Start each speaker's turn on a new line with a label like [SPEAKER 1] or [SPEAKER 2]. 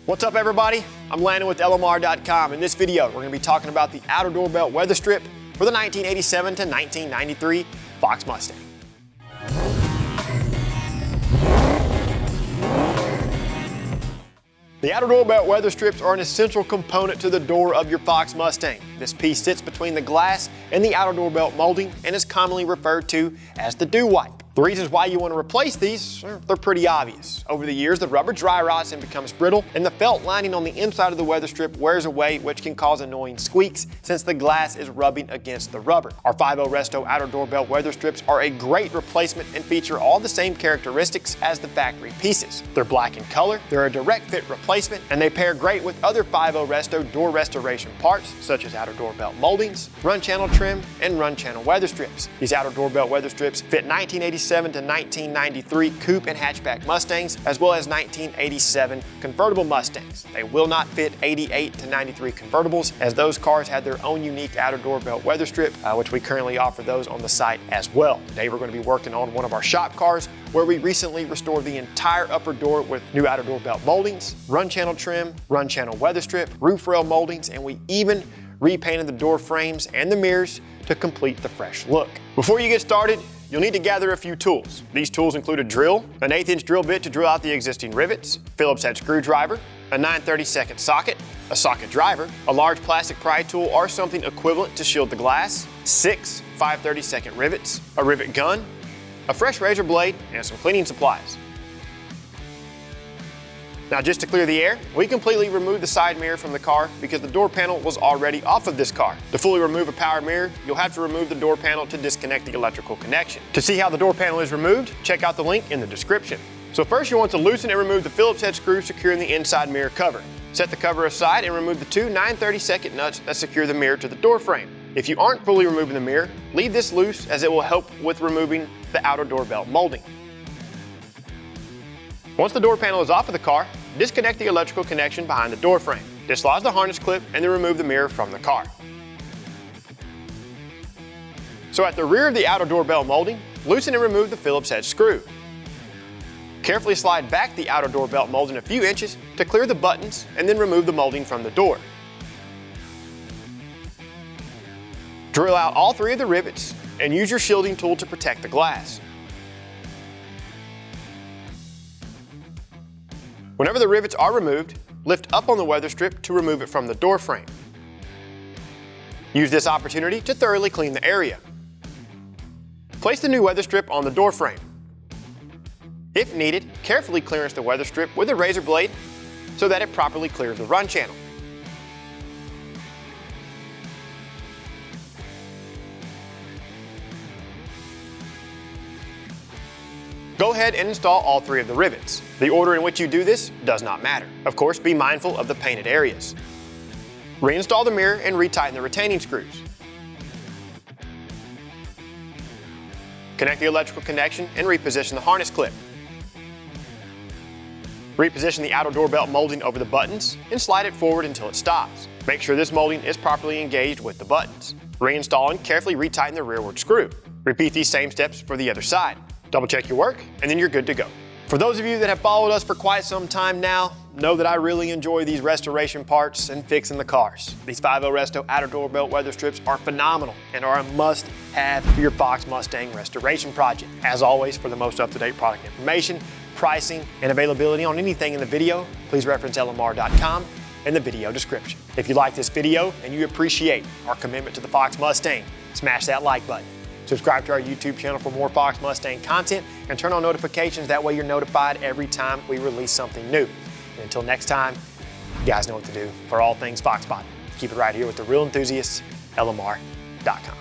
[SPEAKER 1] What's up everybody? I'm Landon with LMR.com. In this video, we're going to be talking about the outer door belt weather strip for the 1987 to 1993 Fox Mustang. The outer door belt weather strips are an essential component to the door of your Fox Mustang. This piece sits between the glass and the outer door belt molding and is commonly referred to as the dew wipe. The reasons why you want to replace these, they're pretty obvious. Over the years, the rubber dry rots and becomes brittle, and the felt lining on the inside of the weather strip wears away, which can cause annoying squeaks since the glass is rubbing against the rubber. Our 5.0 Resto outer door belt weather strips are a great replacement and feature all the same characteristics as the factory pieces. They're black in color, they're a direct fit replacement, and they pair great with other 5.0 Resto door restoration parts, such as outer door belt moldings, run channel trim, and run channel weather strips. These outer door belt weather strips fit 1987 to 1993 Coupe and Hatchback Mustangs, as well as 1987 convertible Mustangs. They will not fit 88 to 93 convertibles, as those cars had their own unique outer door belt weather strip, which we currently offer those on the site as well. Today we're going to be working on one of our shop cars, where we recently restored the entire upper door with new outer door belt moldings, run channel trim, run channel weather strip, roof rail moldings, and we even repainted the door frames and the mirrors to complete the fresh look. Before you get started, you'll need to gather a few tools. These tools include a drill, an 1/8" drill bit to drill out the existing rivets, Phillips head screwdriver, a 9/32 socket, a socket driver, a large plastic pry tool or something equivalent to shield the glass, 6 5/32 rivets, a rivet gun, a fresh razor blade, and some cleaning supplies. Now, just to clear the air, we completely removed the side mirror from the car because the door panel was already off of this car. To fully remove a power mirror, you'll have to remove the door panel to disconnect the electrical connection. To see how the door panel is removed, check out the link in the description. So first you want to loosen and remove the Phillips head screw securing the inside mirror cover. Set the cover aside and remove the two 9/32 nuts that secure the mirror to the door frame. If you aren't fully removing the mirror, leave this loose as it will help with removing the outer door belt molding. Once the door panel is off of the car, disconnect the electrical connection behind the door frame. Dislodge the harness clip and then remove the mirror from the car. So at the rear of the outer door belt molding, loosen and remove the Phillips head screw. Carefully slide back the outer door belt molding a few inches to clear the buttons and then remove the molding from the door. Drill out all 3 of the rivets and use your shielding tool to protect the glass. Whenever the rivets are removed, lift up on the weather strip to remove it from the door frame. Use this opportunity to thoroughly clean the area. Place the new weather strip on the door frame. If needed, carefully clearance the weather strip with a razor blade so that it properly clears the run channel. Go ahead and install all 3 of the rivets. The order in which you do this does not matter. Of course, be mindful of the painted areas. Reinstall the mirror and retighten the retaining screws. Connect the electrical connection and reposition the harness clip. Reposition the outer door belt molding over the buttons and slide it forward until it stops. Make sure this molding is properly engaged with the buttons. Reinstall and carefully retighten the rearward screw. Repeat these same steps for the other side. Double check your work, and then you're good to go. For those of you that have followed us for quite some time now, know that I really enjoy these restoration parts and fixing the cars. These 5.0 Resto outer door belt weather strips are phenomenal and are a must-have for your Fox Mustang restoration project. As always, for the most up-to-date product information, pricing, and availability on anything in the video, please reference LMR.com in the video description. If you like this video and you appreciate our commitment to the Fox Mustang, smash that like button. Subscribe to our YouTube channel for more Fox Mustang content and turn on notifications. That way you're notified every time we release something new. And until next time, you guys know what to do for all things Fox Body. Keep it right here with the real enthusiasts, LMR.com.